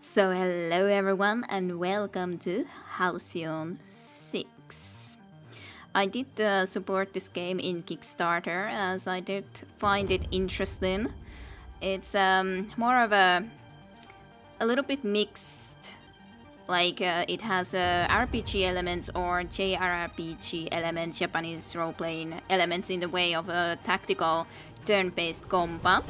So hello everyone and welcome to Halcyon 6. I did support this game in Kickstarter as I did find it interesting. It's more of a little bit mixed, like it has RPG elements or JRPG elements, Japanese role-playing elements in the way of a tactical turn-based combat.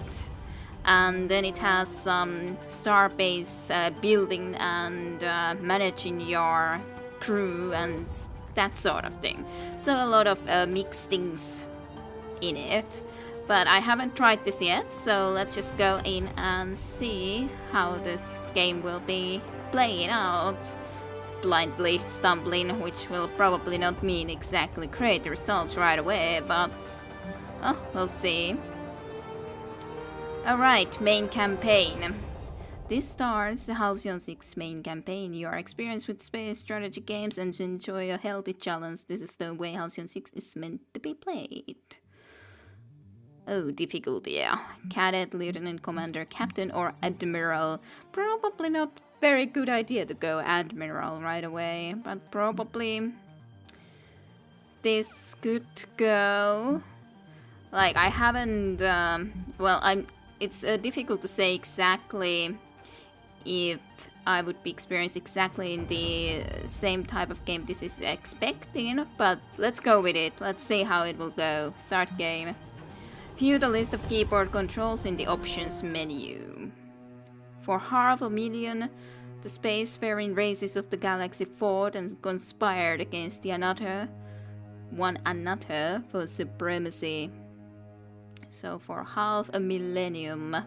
And then it has some star-based building and managing your crew and that sort of thing. So a lot of mixed things in it. But I haven't tried this yet, so let's just go in and see how this game will be playing out. Blindly stumbling, which will probably not mean exactly great results right away, but we'll see. Alright, main campaign. This stars the Halcyon 6 main campaign. You are experienced with space strategy games and enjoy a healthy challenge. This is the way Halcyon 6 is meant to be played. Oh, difficulty, yeah. Cadet, Lieutenant Commander, Captain or Admiral. Probably not very good idea to go Admiral right away, but probably this could go. Like, I haven't, it's difficult to say exactly if I would be experienced exactly in the same type of game this is expecting, but let's go with it. Let's see how it will go. Start game. View the list of keyboard controls in the options menu. For 500,000, the spacefaring races of the galaxy fought and conspired against one another for supremacy. So for 500,000.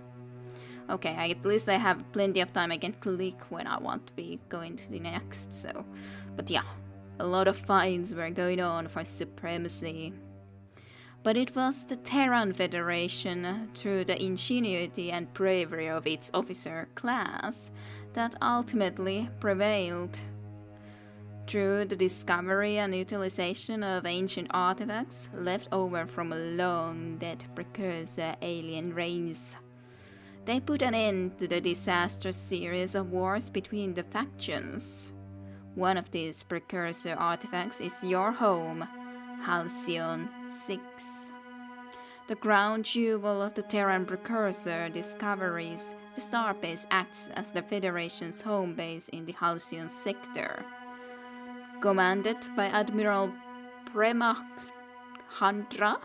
Okay, at least I have plenty of time. I can click when I want to be going to the next. So, but yeah, a lot of fights were going on for supremacy. But it was the Terran Federation, through the ingenuity and bravery of its officer class, that ultimately prevailed. Through the discovery and utilization of ancient artifacts left over from a long-dead precursor alien race, they put an end to the disastrous series of wars between the factions. One of these precursor artifacts is your home, Halcyon 6. The crown jewel of the Terran precursor discoveries, the starbase acts as the Federation's home base in the Halcyon sector. Commanded by Admiral Premachandra,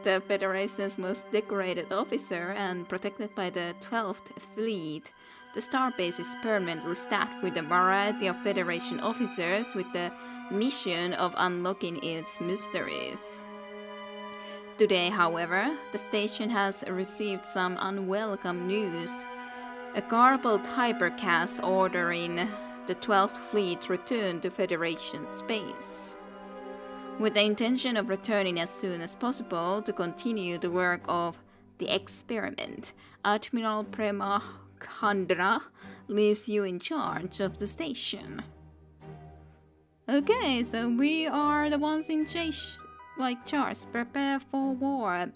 the Federation's most decorated officer, and protected by the 12th Fleet, the starbase is permanently staffed with a variety of Federation officers with the mission of unlocking its mysteries. Today, however, the station has received some unwelcome news. A garbled hypercast ordering the 12th Fleet returned to Federation space, with the intention of returning as soon as possible to continue the work of the experiment. Admiral Premachandra leaves you in charge of the station. Okay, so we are the ones in charge. Prepare for war.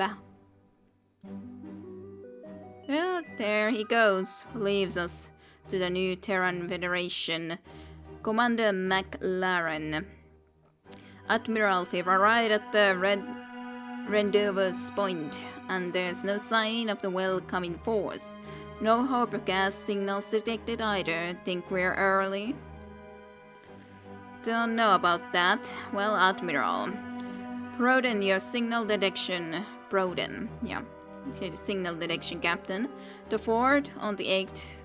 Yeah, there he goes. Leaves us to the new Terran Federation. Commander McLaren. Admiral, we've arrived at the rendezvous point, and there's no sign of the welcoming force. No hypercast signals detected either. Think we're early? Don't know about that. Well, Admiral, broaden your signal detection. Broaden, yeah. Signal detection, Captain. The Fort on the 8th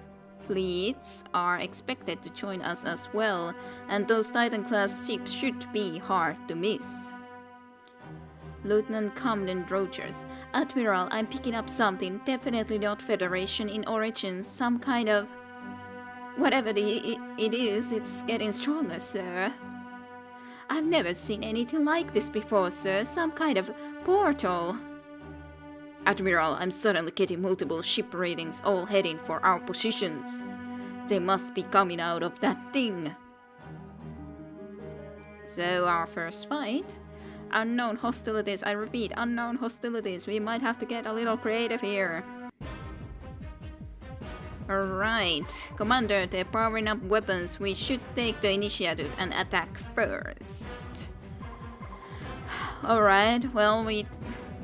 Fleets are expected to join us as well, and those Titan-class ships should be hard to miss. Lieutenant Camden Rogers. Admiral, I'm picking up something. Definitely not Federation in origin. Some kind of... whatever it is, it's getting stronger, sir. I've never seen anything like this before, sir. Some kind of portal. Admiral, I'm suddenly getting multiple ship readings all heading for our positions. They must be coming out of that thing. So our first fight. Unknown hostilities. I repeat, unknown hostilities. We might have to get a little creative here. Alright, Commander, they're powering up weapons. We should take the initiative and attack first. Alright, well,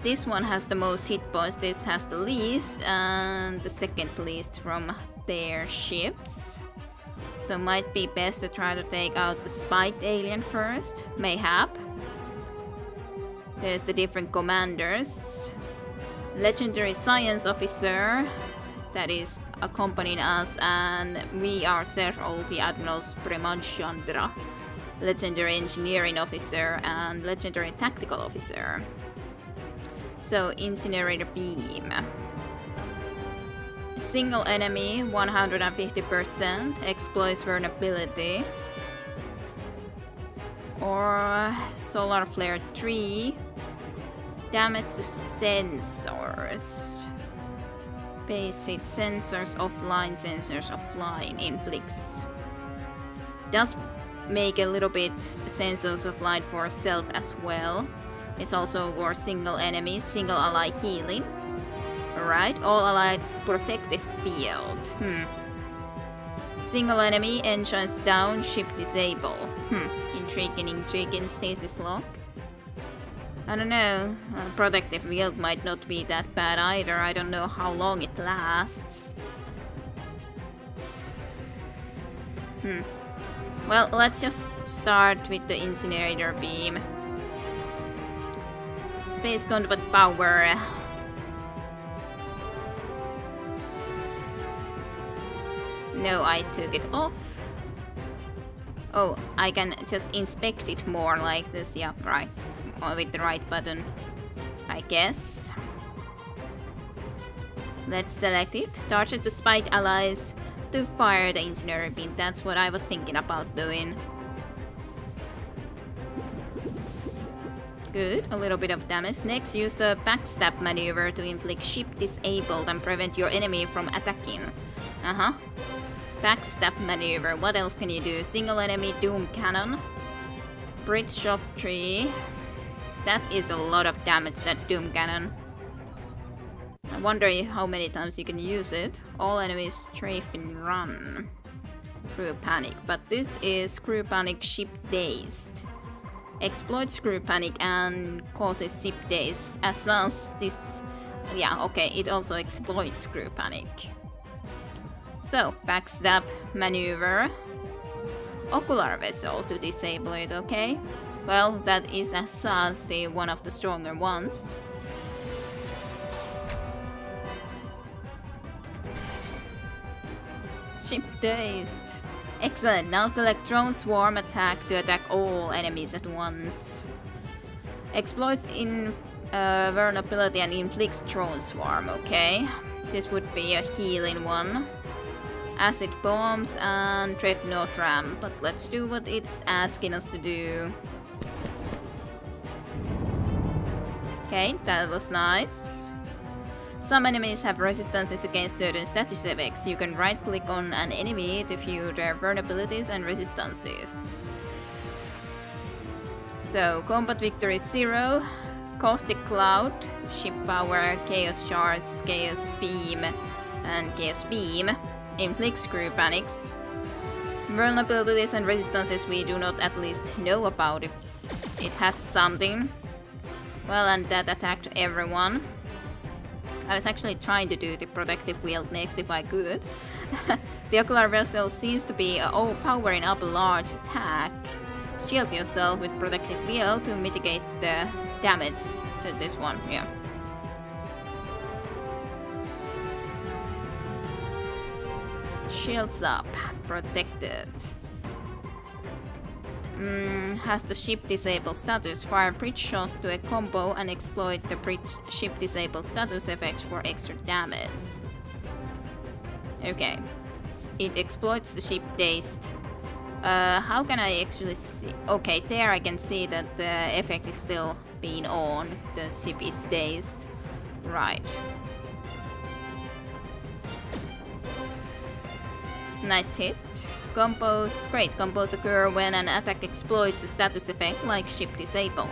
this one has the most hit points, this has the least, and the second least from their ships. So might be best to try to take out the spiked alien first, mayhap. There's the different commanders. Legendary science officer that is accompanying us, and we ourselves all the admirals Premachandra, legendary engineering officer and legendary tactical officer. So incinerator beam. Single enemy 150%, exploits vulnerability. Or solar flare 3, damage to sensors. Basic sensors offline, inflicts. Does make a little bit sensors offline for self as well. It's also for single enemy, single ally healing. Alright, all allies protective field. Single enemy, engines down, ship disable. Intriguing, stasis lock. I don't know, protective field might not be that bad either, I don't know how long it lasts. Well, let's just start with the incinerator beam. Space combat power. No, I took it off. Oh, I can just inspect it more like this, yeah, right. Or with the right button, I guess. Let's select it. Target to spite allies to fire the incinerator beam. That's what I was thinking about doing. Good, a little bit of damage. Next, use the backstab maneuver to inflict ship disabled and prevent your enemy from attacking. Backstab maneuver. What else can you do? Single enemy doom cannon. Bridge shot 3. That is a lot of damage, that doom cannon. I wonder how many times you can use it. All enemies strafe and run. Crew panic. But this is crew panic ship dazed. Exploits crew panic and causes ship daze. As long as this... Yeah, okay, it also exploits crew panic. So, backstab maneuver. Ocular vessel to disable it, okay? Well, that is as the one of the stronger ones. Ship dazed. Excellent, now select drone swarm attack to attack all enemies at once. Exploits in vulnerability and inflicts drone swarm, okay? This would be a healing one. Acid bombs and dreadnought ram, but let's do what it's asking us to do. Okay, that was nice. Some enemies have resistances against certain status effects. You can right click on an enemy to view their vulnerabilities and resistances. So, combat victory 0, caustic cloud, ship power, chaos charge, chaos beam, and chaos beam. Inflicts crew panics. Vulnerabilities and resistances we do not at least know about if it has something. Well, and that attacked everyone. I was actually trying to do the protective wield next if I could. The ocular vessel seems to be powering up a large attack. Shield yourself with protective wield to mitigate the damage to this one, yeah. Shields up, protected. Has the ship disabled status. Fire bridge shot to a combo and exploit the bridge ship disabled status effects for extra damage. Okay. It exploits the ship dazed. How can I actually see? Okay, there I can see that the effect is still being on. The ship is dazed. Right. Nice hit. Combos, great. Combos occur when an attack exploits a status effect like ship disabled.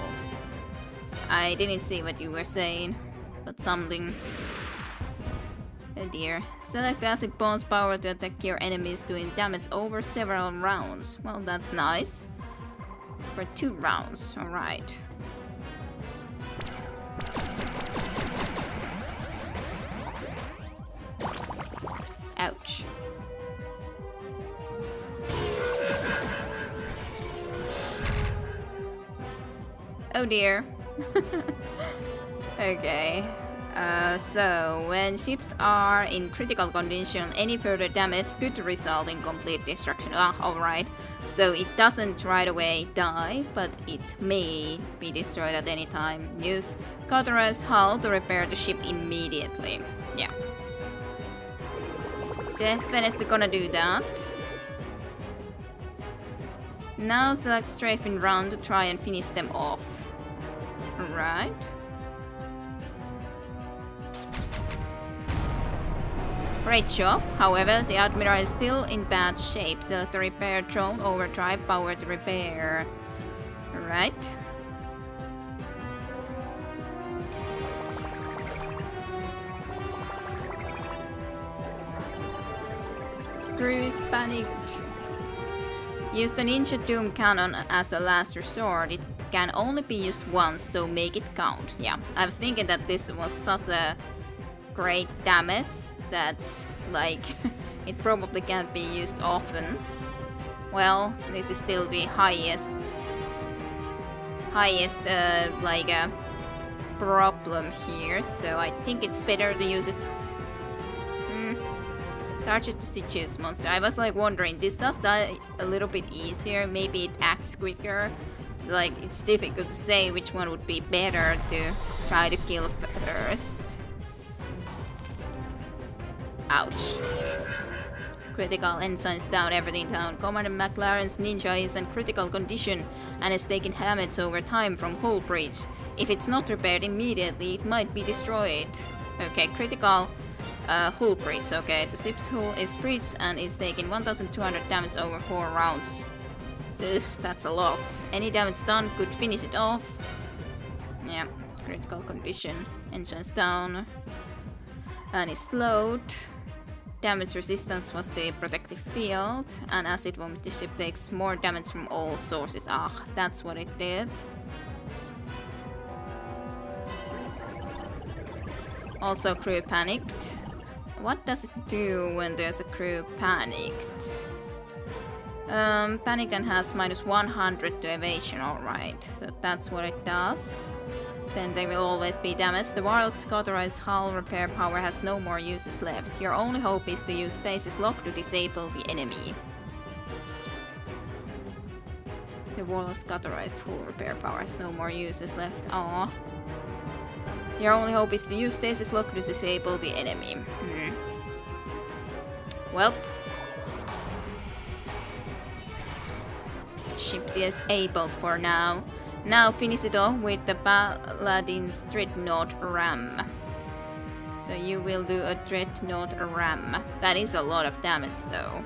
I didn't see what you were saying, but something. Oh dear. Select acid bomb's power to attack your enemies, doing damage over several rounds. Well, that's nice. For 2 rounds, alright. Ouch. Oh dear. Okay. So, when ships are in critical condition, any further damage could result in complete destruction. Ah, alright. So it doesn't right away die, but it may be destroyed at any time. Use cauterized hull to repair the ship immediately. Yeah. Definitely gonna do that. Now select strafing round to try and finish them off. Alright. Great job. However, the Admiral is still in bad shape. Select the repair drone, overdrive power to repair. Alright. Crew is panicked. Use the Ninja Doom Cannon as a last resort. It can only be used once, so make it count. Yeah, I was thinking that this was such a great damage that, like, it probably can't be used often. Well, this is still the highest problem here, so I think it's better to use it. Target the Siege monster. I was like wondering, this does die a little bit easier, maybe it acts quicker. Like, it's difficult to say which one would be better to try to kill first. Ouch. Critical ensigns down, everything down. Commander McLaren's ninja is in critical condition and is taking damage over time from hull breach. If it's not repaired immediately, it might be destroyed. Okay, critical hull breach. Okay, the ship's hull is breached and is taking 1200 damage over 4 rounds. Ugh, that's a lot. Any damage done could finish it off. Yeah, critical condition. Engines down. And is slowed. Damage resistance was the protective field. And acid vomit, the ship takes more damage from all sources. Ah, that's what it did. Also, crew panicked. What does it do when there's a crew panicked? Panicked and has -100 to evasion, alright. So that's what it does. Then they will always be damaged. The Warlock's cauterized hull repair power has no more uses left. Your only hope is to use stasis lock to disable the enemy. The Warlock's cauterized hull repair power has no more uses left. Aww. Your only hope is to use stasis lock to disable the enemy. Welp. Ship disabled for now. Now finish it off with the Paladin's Dreadnought Ram. So you will do a Dreadnought Ram. That is a lot of damage though.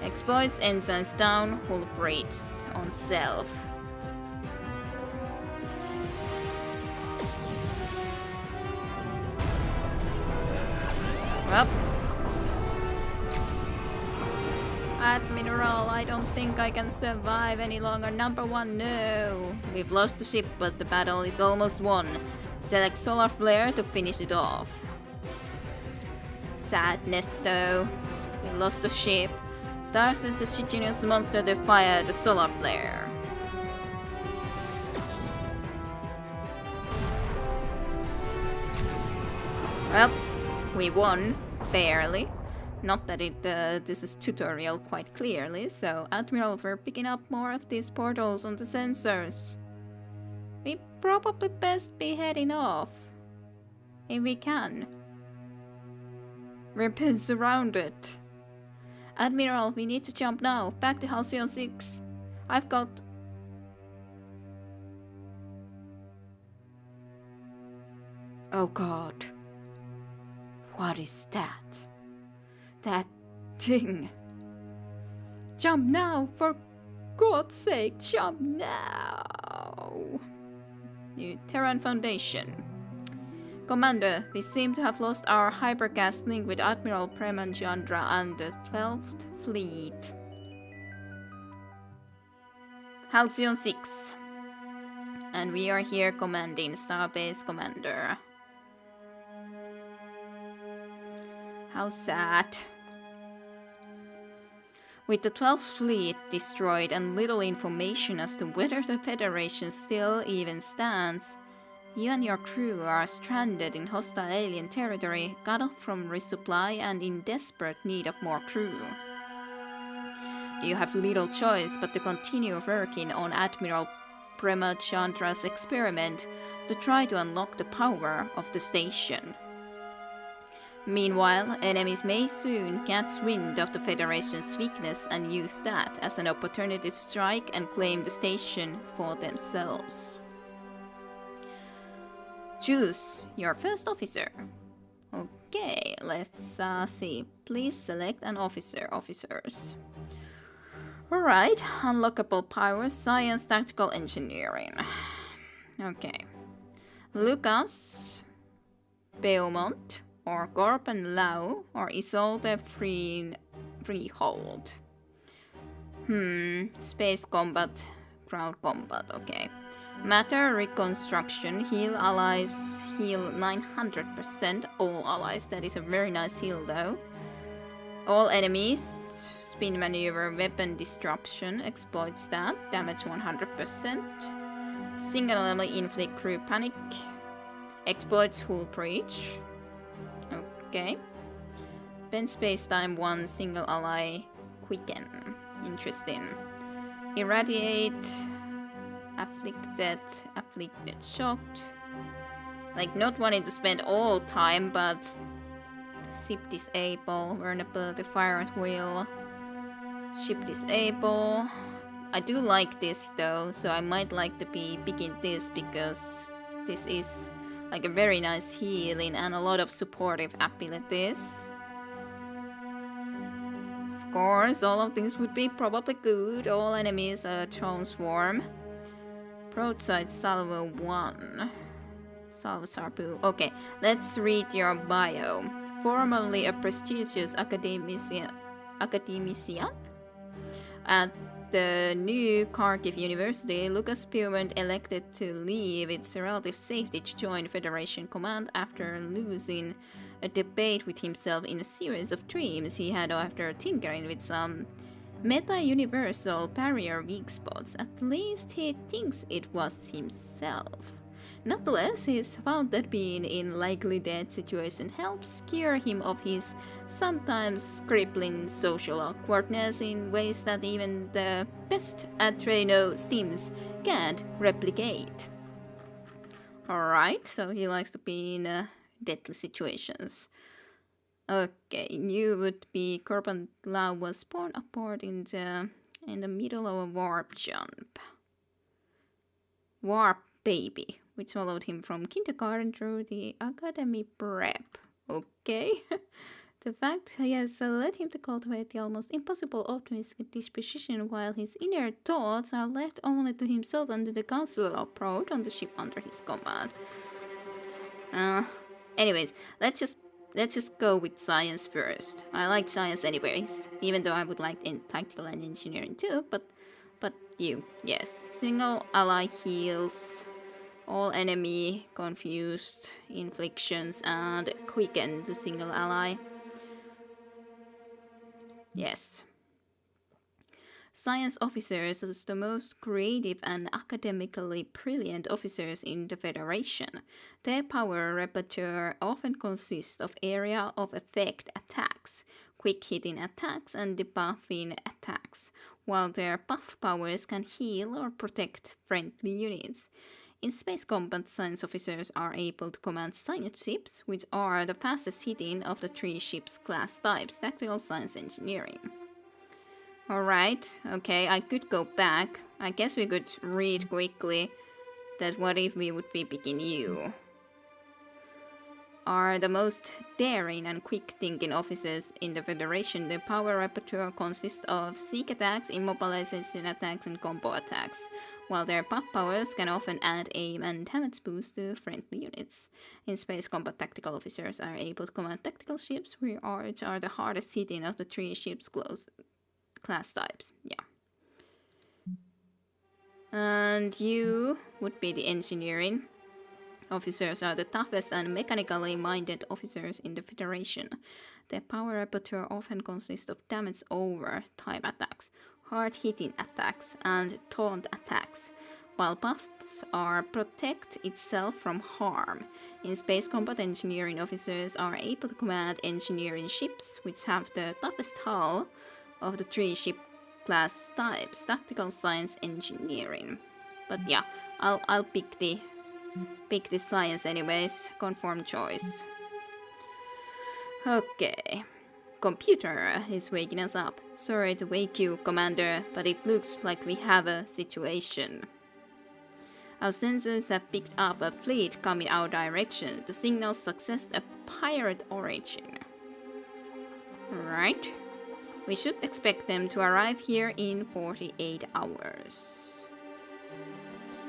Exploits ensigns down, hull breach on self. Well. Admiral, I don't think I can survive any longer. Number 1, no. We've lost the ship, but the battle is almost won. Select Solar Flare to finish it off. Sadness though. We lost the ship. Target the Shijinus monster to fire the Solar Flare. Well, we won. Barely. Not that this is tutorial quite clearly, so Admiral, we're picking up more of these portals on the sensors. We probably best be heading off. If we can. We're been surrounded. Admiral, we need to jump now. Back to Halcyon 6. I've got... Oh god. What is that? That thing. Jump now, for God's sake, jump now. New Terran Foundation. Commander, we seem to have lost our hypercast link with Admiral Premachandra and the 12th Fleet. Halcyon 6. And we are here commanding Starbase Commander. How sad. With the 12th Fleet destroyed and little information as to whether the Federation still even stands, you and your crew are stranded in hostile alien territory, cut off from resupply and in desperate need of more crew. You have little choice but to continue working on Admiral Premachandra's experiment to try to unlock the power of the station. Meanwhile, enemies may soon catch wind of the Federation's weakness and use that as an opportunity to strike and claim the station for themselves. Choose your first officer. Okay, let's see. Please select an officer. Officers. Alright, unlockable powers, science, tactical engineering. Okay. Lucas, Beaumont, or Gorban Lau, or Isolde Freehold. Space combat, ground combat, okay. Matter reconstruction, heal allies, heal 900%, all allies, that is a very nice heal though. All enemies, spin maneuver, weapon disruption, exploits that, damage 100%. Singularly inflict crew panic, exploits hull breach. Okay. Bend space time 1, single ally, quicken. Interesting. Irradiate, afflicted, shocked. Like not wanting to spend all time, but ship disable, vulnerability, fire at will. Ship disable. I do like this though, so I might like to be picking this because this is like a very nice healing and a lot of supportive abilities. Of course, all of these would be probably good. All enemies are drone swarm. Broadside salvo 1. Salvo Sarpu. Okay, let's read your bio. Formerly a prestigious academician at the new Kharkiv University, Lucas Beaumont elected to leave its relative safety to join Federation Command after losing a debate with himself in a series of dreams he had after tinkering with some meta-universal barrier weak spots. At least he thinks it was himself. Nonetheless, he's found that being in likely death situation helps cure him of his sometimes crippling social awkwardness in ways that even the best Atreno stims can't replicate. Alright, so he likes to be in deadly situations. Okay, you would be Corban Lau was born aboard in the middle of a warp jump. Warp baby, which followed him from kindergarten through the academy prep. Okay. The fact has led him to cultivate the almost impossible optimistic disposition while his inner thoughts are left only to himself and to the counselor approach on the ship under his command. Anyways, let's just go with science first. I like science anyways, even though I would like tactical and engineering too, but you, yes. Single ally heals, all enemy confused, inflictions, and quicken to single ally. Yes. Science officers are the most creative and academically brilliant officers in the Federation. Their power repertoire often consists of area of effect attacks, quick-hitting attacks, and debuffing attacks, while their buff powers can heal or protect friendly units. In space combat, science officers are able to command science ships, which are the fastest hitting of the 3 ships class types, tactical, science, engineering. Alright, okay, I could go back. I guess we could read quickly that what if we would be picking you. Are the most daring and quick-thinking officers in the Federation. Their power repertoire consists of sneak attacks, immobilization attacks, and combo attacks, while their pop powers can often add aim and damage boost to friendly units. In space combat, tactical officers are able to command tactical ships, which are the hardest hitting of the 3 ships class types. Yeah. And you would be the engineering. Officers are the toughest and mechanically minded officers in the Federation. Their power repertoire often consists of damage over time attacks, hard-hitting attacks, and taunt attacks, while buffs are protect itself from harm. In space combat, engineering officers are able to command engineering ships, which have the toughest hull of the 3 ship class types, tactical science engineering. But yeah, I'll pick the science anyways, conform choice. Okay. Computer is waking us up. Sorry to wake you, Commander, but it looks like we have a situation. Our sensors have picked up a fleet coming our direction. The signal suggests a pirate origin. Right. We should expect them to arrive here in 48 hours.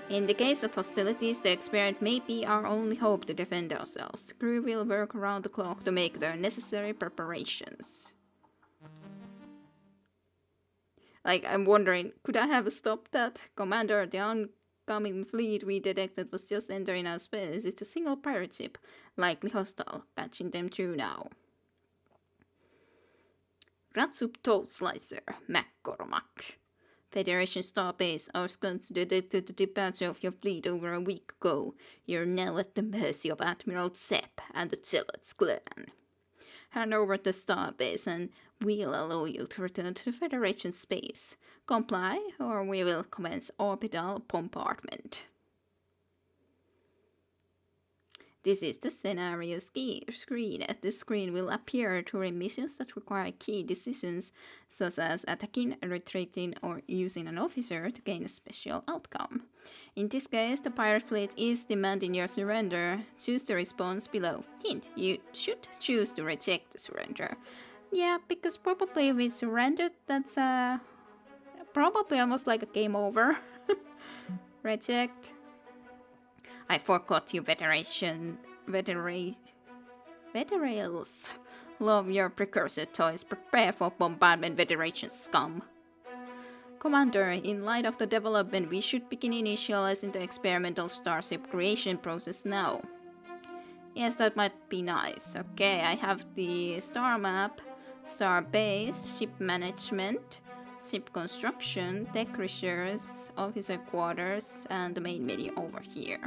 In the case of hostilities, the experiment may be our only hope to defend ourselves. The crew will work around the clock to make their necessary preparations. Like, I'm wondering, could I have stopped that? Commander, the oncoming fleet we detected was just entering our space. It's a single pirate ship, likely hostile. Patching them through now. Ratsup Toast Slicer, McCormack. Federation Starbase, our scouts detected the departure of your fleet over a week ago. You're now at the mercy of Admiral Sepp and the Zealots clan. Hand over the Starbase and we'll allow you to return to the Federation space. Comply, or we will commence orbital bombardment. This is the scenario screen. This screen will appear during missions that require key decisions, such as attacking, retreating, or using an officer to gain a special outcome. In this case, the pirate fleet is demanding your surrender. Choose the response below. Hint, you should choose to reject the surrender. Yeah, because probably if we surrendered, that's probably almost like a game over. Reject. I forgot you veterans. Love your precursor toys. Prepare for bombardment, Federation scum. Commander, in light of the development, we should begin initializing the experimental starship creation process now. Yes, that might be nice. Okay, I have the star map, star base, ship management, ship construction, tech research, officer quarters, and the main menu over here.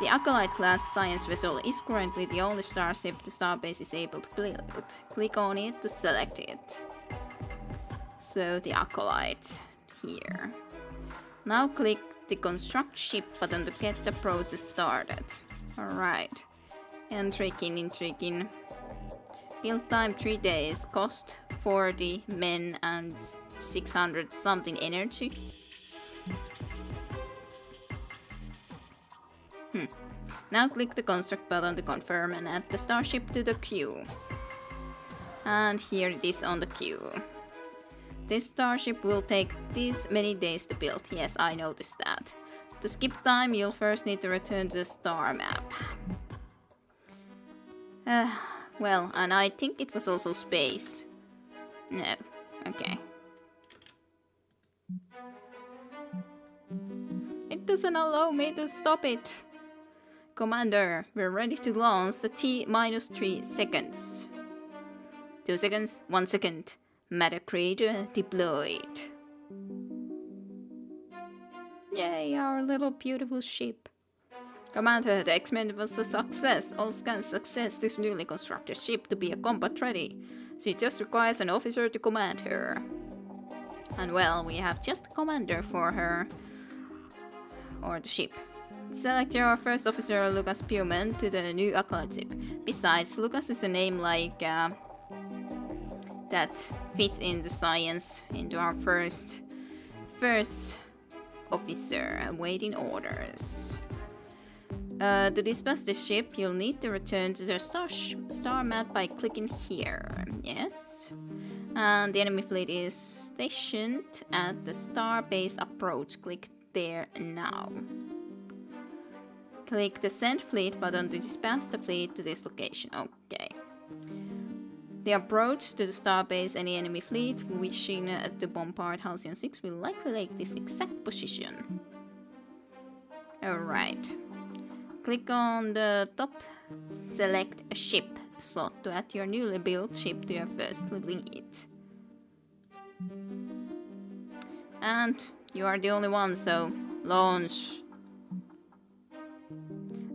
The Acolyte-class science vessel is currently the only starship the starbase is able to build. Click on it to select it. So the Acolyte here. Now click the construct ship button to get the process started. Alright. Intriguing. Build time 3 days, cost 40 men and 600 something energy. Now click the construct button to confirm and add the starship to the queue. And here it is on the queue. This starship will take this many days to build. Yes, I noticed that. To skip time, you'll first need to return to the star map. Well, and I think it was also space. No, okay. It doesn't allow me to stop it. Commander, we're ready to launch the T-3 seconds. 2 seconds, 1 second. Matter creator deployed. Yay, our little beautiful ship. Commander, the experiment was a success. All scans success this newly constructed ship to be a combat ready. She just requires an officer to command her. And well, we have just a commander for her. Or the ship. Select your first officer, Lucas Puman, to the new Acolyte ship. Besides, Lucas is a name like that fits in the science into our first officer awaiting orders. To dispatch the ship, you'll need to return to the star map by clicking here. Yes. And the enemy fleet is stationed at the starbase approach. Click there now. Click the send fleet button to dispatch the fleet to this location. Okay. The approach to the starbase, any enemy fleet wishing to bombard Halcyon 6 will likely take this exact position. Alright. Click on the top, select a ship slot to add your newly built ship to your first fleet. And you are the only one, so launch.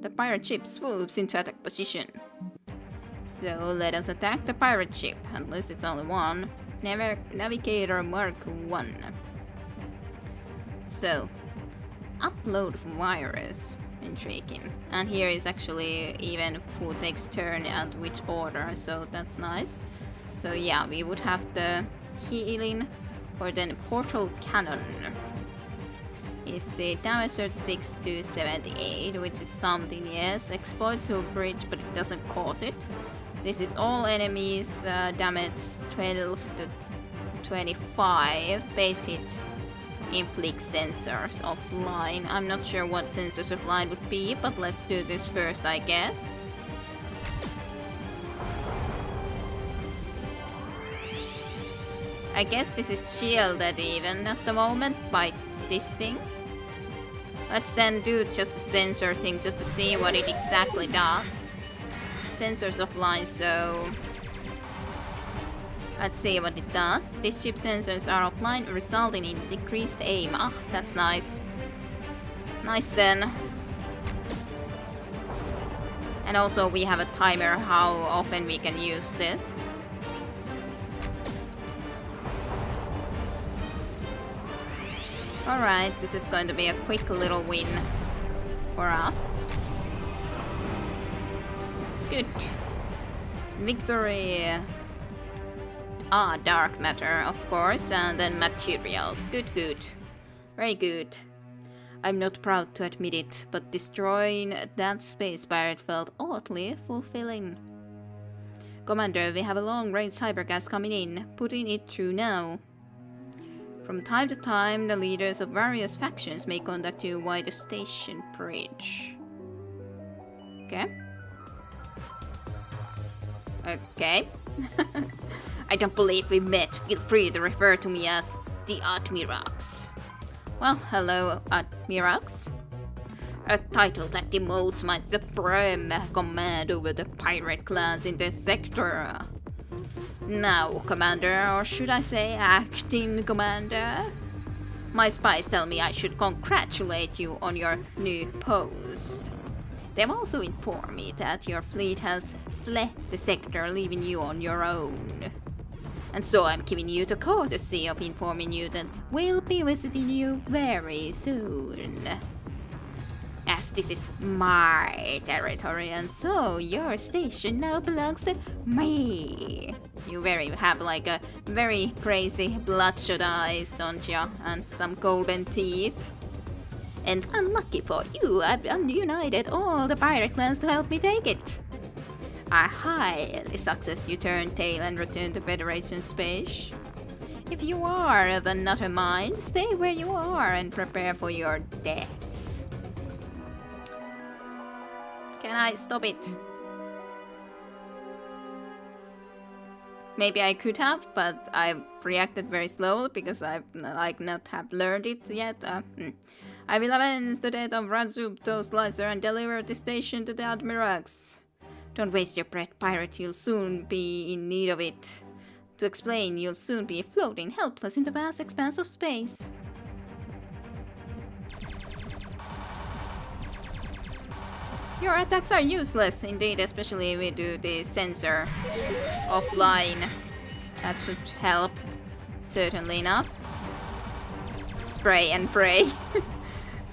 The pirate ship swoops into attack position. So let us attack the pirate ship, at least it's only one. Navigator Mark 1. So, upload virus. Intriguing. And here is actually even who takes turn at which order, so that's nice. So yeah, we would have the healing or then portal cannon. Is the damage 36 to 78, which is something, yes. Explodes hull bridge, but it doesn't cause it. This is all enemies, damage 12 to 25, base hit. Inflict sensors offline. I'm not sure what sensors offline would be, but let's do this first, I guess. I guess this is shielded even at the moment by this thing. Let's then do just the sensor thing just to see what it exactly does. Sensors offline, so let's see what it does. These ship sensors are offline, resulting in decreased aim. Ah, that's nice. Nice then. And also we have a timer how often we can use this. Alright, this is going to be a quick little win for us. Good. Victory. Ah, dark matter, of course, and then materials. Good, good. Very good. I'm not proud to admit it, but destroying that space pirate felt oddly fulfilling. Commander, we have a long-range cybergas coming in. Putting it through now. From time to time, the leaders of various factions may contact you via the station bridge. Okay. Okay. I don't believe we met. Feel free to refer to me as the Admirax. Well, hello, Admirax. A title that demotes my supreme command over the pirate class in this sector. Now, Commander, or should I say acting Commander? My spies tell me I should congratulate you on your new post. They've also informed me that your fleet has fled the sector, leaving you on your own. And so I'm giving you the courtesy of informing you that we'll be visiting you very soon. As this is my territory, and so your station now belongs to me. You have like a very crazy bloodshot eyes, don't you? And some golden teeth. And unlucky for you, I've united all the pirate clans to help me take it. I highly suggest you turn tail and return to Federation space. If you are of another mind, stay where you are and prepare for your deaths. Can I stop it? Maybe I could have, but I reacted very slowly because I've not have learned it yet. I will avenge the death of Razub Toastlicer and deliver the station to the Admirax. Don't waste your breath, pirate. You'll soon be in need of it. To explain, you'll soon be floating helpless in the vast expanse of space. Your attacks are useless, indeed, especially if we do the sensor offline. That should help, certainly enough. Spray and pray.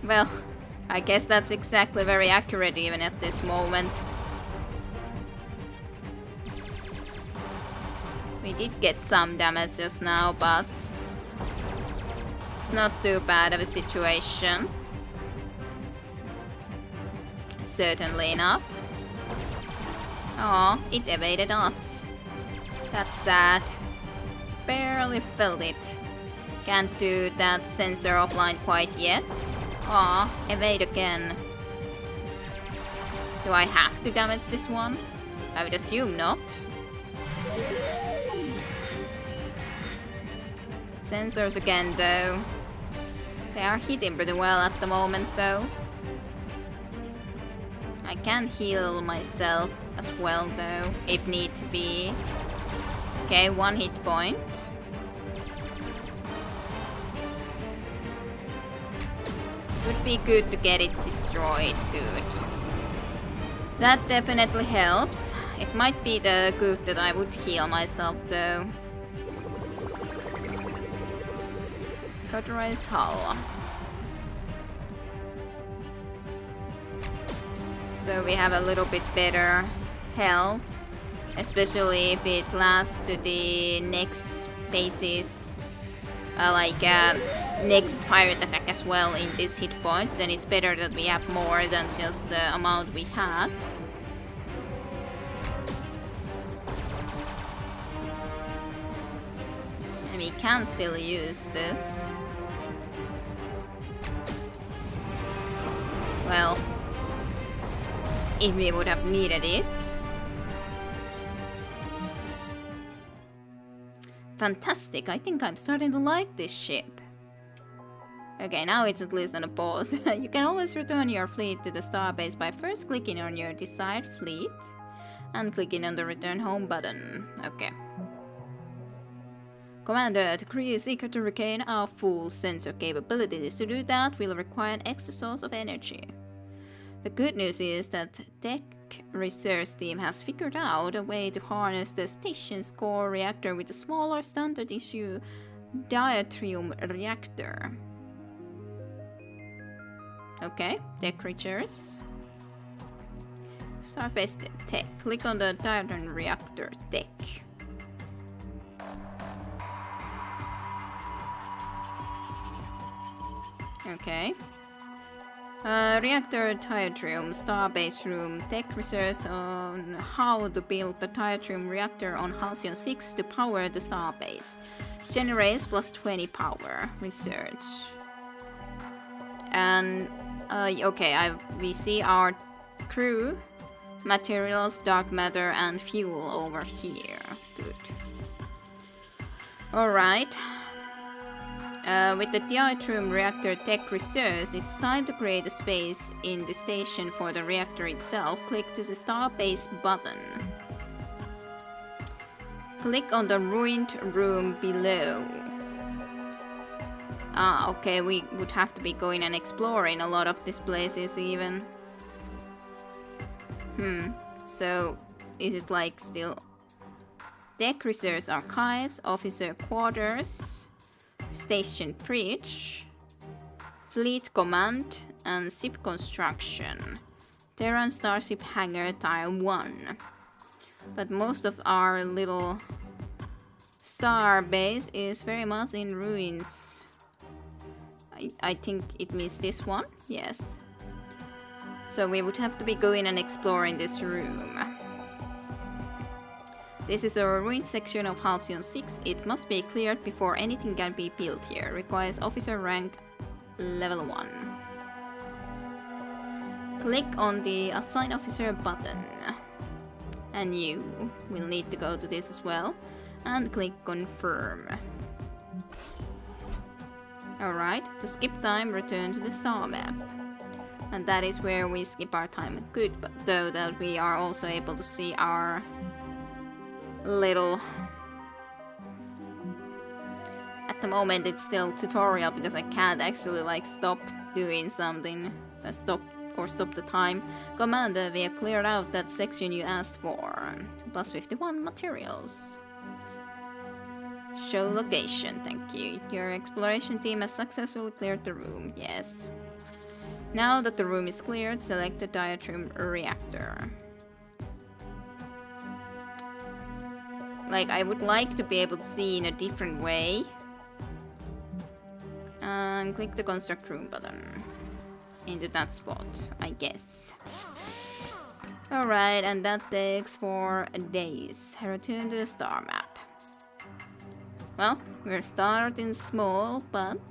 Well, I guess that's exactly very accurate even at this moment. We did get some damage just now, but it's not too bad of a situation. Certainly enough. Oh, it evaded us. That's sad. barely felt it. Can't do that sensor offline quite yet. Aw, evade again. Do I have to damage this one? I would assume not. Sensors again though. They are hitting pretty well at the moment though. I can heal myself as well though, if need to be. Okay, 1 hit point. Would be good to get it destroyed, good. That definitely helps. It might be the good that I would heal myself though. Cauterize hull. So we have a little bit better health, especially if it lasts to the next spaces, next pirate attack as well in these hit points. Then it's better that we have more than just the amount we had. And we can still use this. Well, if we would have needed it. Fantastic, I think I'm starting to like this ship. Okay, now it's at least on a pause. You can always return your fleet to the starbase by first clicking on your desired fleet and clicking on the return home button. Okay. Commander, the crew is eager to regain our full sensor capabilities. To do that, we'll require an extra source of energy. The good news is that Tech Research team has figured out a way to harness the station's core reactor with a smaller standard issue deuterium reactor. Okay, Tech Creatures. Starbase Tech. Click on the deuterium reactor tech. Okay. Reactor Deuterium, Starbase Room, Tech Research on how to build the Deuterium reactor on Halcyon 6 to power the Starbase. Generates plus 20 power. Research. And, okay, we see our crew, materials, dark matter, and fuel over here. Good. Alright. With the deuterium reactor tech research, it's time to create a space in the station for the reactor itself. Click to the Starbase button. Click on the ruined room below. Ah, okay, we would have to be going and exploring a lot of these places even. So is it like still Tech Research Archives, Officer Quarters, Station Bridge, Fleet Command, and Ship Construction. Terran Starship Hangar Tier 1. But most of our little star base is very much in ruins. I think it means this one? Yes. So we would have to be going and exploring this room. This is a ruined section of Halcyon 6. It must be cleared before anything can be built here. Requires officer rank level 1. Click on the Assign Officer button. And you will need to go to this as well. And click Confirm. Alright, to skip time, return to the star map. And that is where we skip our time. Good, but though that we are also able to see our little... At the moment it's still tutorial because I can't actually like stop doing something. Stop the time. Commander, we have cleared out that section you asked for. Plus 51 materials. Show location, thank you. Your exploration team has successfully cleared the room, yes. Now that the room is cleared, select the deuterium reactor. Like, I would like to be able to see in a different way. And click the construct room button. Into that spot, I guess. Alright, and that takes 4 days. Return to the star map. Well, we're starting small, but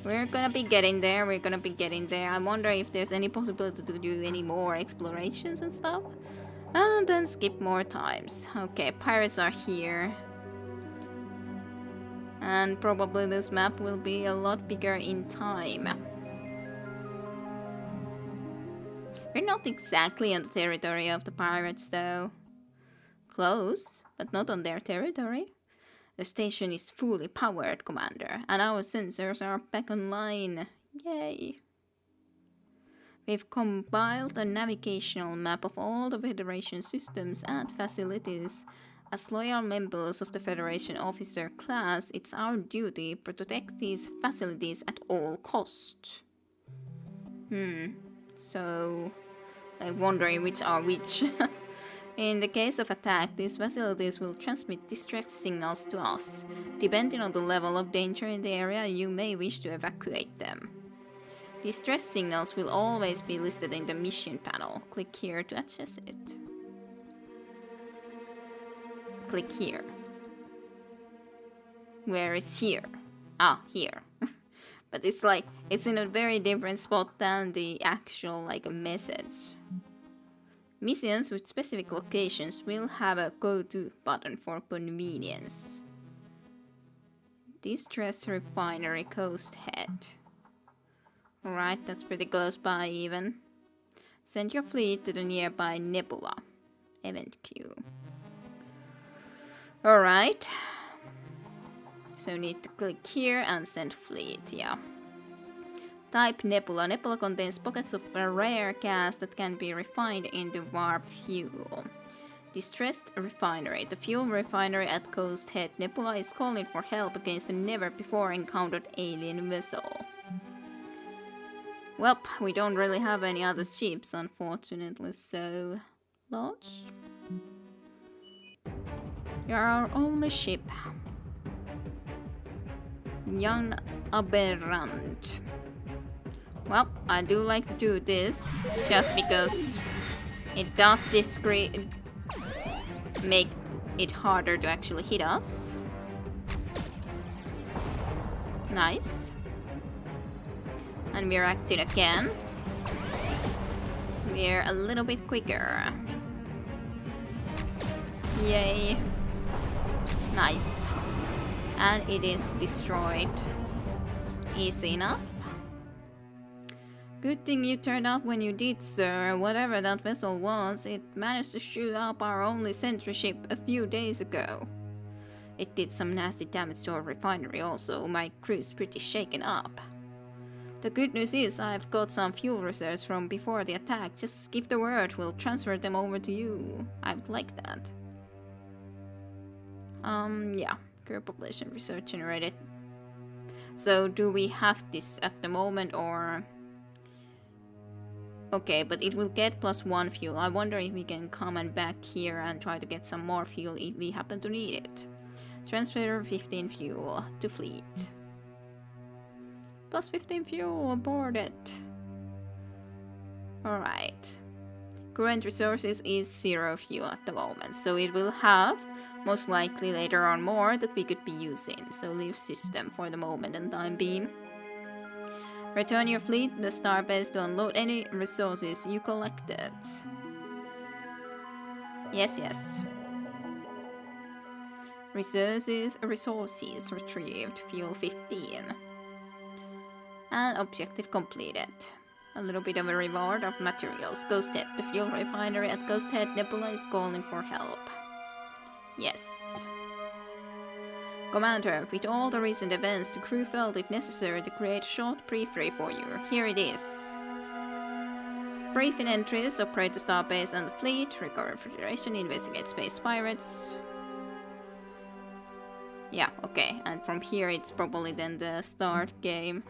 we're gonna be getting there. I wonder if there's any possibility to do any more explorations and stuff. And then skip more times. Okay, pirates are here. And probably this map will be a lot bigger in time. We're not exactly on the territory of the pirates though. Close, but not on their territory. The station is fully powered, Commander, and our sensors are back online. Yay! We've compiled a navigational map of all the Federation systems and facilities. As loyal members of the Federation officer class, it's our duty to protect these facilities at all costs. So, I'm wondering which are which. In the case of attack, these facilities will transmit distress signals to us. Depending on the level of danger in the area, you may wish to evacuate them. Distress signals will always be listed in the mission panel. Click here to access it. Click here. Where is here? Ah, here. But it's like, it's in a very different spot than the actual like message. Missions with specific locations will have a go-to button for convenience. Distress Refinery Coast Head. Alright, that's pretty close by even. Send your fleet to the nearby Nebula. Event queue. Alright. So need to click here and send fleet, yeah. Type Nebula. Nebula contains pockets of a rare gas that can be refined into warp fuel. Distressed Refinery. The fuel refinery at Coast Head. Nebula is calling for help against a never-before encountered alien vessel. Well, we don't really have any other ships, unfortunately, so... Launch? You're our only ship. Young Aberrant. Well, I do like to do this, just because it does make it harder to actually hit us. Nice. And we're acting again. We're a little bit quicker. Yay. Nice. And it is destroyed. Easy enough. Good thing you turned up when you did, sir. Whatever that vessel was, it managed to shoot up our only sentry ship a few days ago. It did some nasty damage to our refinery also. My crew's pretty shaken up. The good news is I've got some fuel reserves from before the attack. Just give the word, we'll transfer them over to you. I would like that. Yeah. Crew population research generated. So do we have this at the moment or... Okay, but it will get +1 fuel. I wonder if we can come and back here and try to get some more fuel if we happen to need it. Transfer 15 fuel to fleet. +15 fuel aboarded. Alright. Current resources is 0 fuel at the moment, so it will have, most likely later on, more that we could be using. So leave system for the moment and time being. Return your fleet to the starbase to unload any resources you collected. Yes, yes. Resources retrieved. Fuel 15. And objective completed. A little bit of a reward of materials. Ghost Head. The fuel refinery at Ghost Head Nebula is calling for help. Yes. Commander, with all the recent events, the crew felt it necessary to create a short briefing for you. Here it is. Briefing entries: operate the starbase and the fleet, recover Federation, investigate space pirates. Yeah, okay, and from here it's probably then the start game.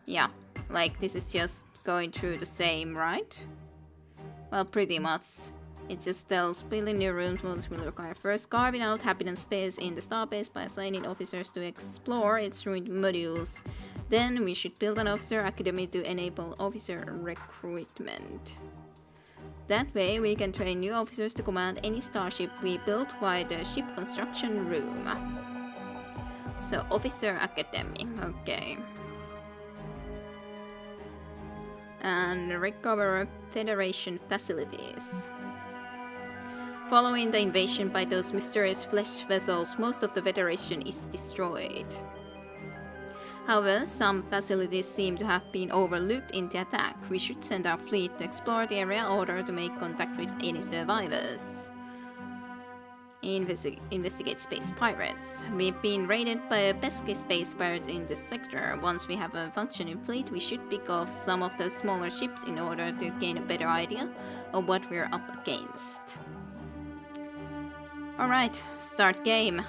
Yeah, like this is just going through the same, right? Well, pretty much. It just tells building new rooms will require first carving out habitable space in the starbase by assigning officers to explore its ruined modules. Then we should build an officer academy to enable officer recruitment. That way, we can train new officers to command any starship we build via the ship construction room. So, Officer Academy, okay. And recover Federation facilities. Following the invasion by those mysterious flesh vessels, most of the Federation is destroyed. However, some facilities seem to have been overlooked in the attack. We should send our fleet to explore the area in order to make contact with any survivors. Investigate space pirates. We've been raided by pesky space pirates in this sector. Once we have a functioning fleet, we should pick off some of the smaller ships in order to gain a better idea of what we're up against. Alright, start game.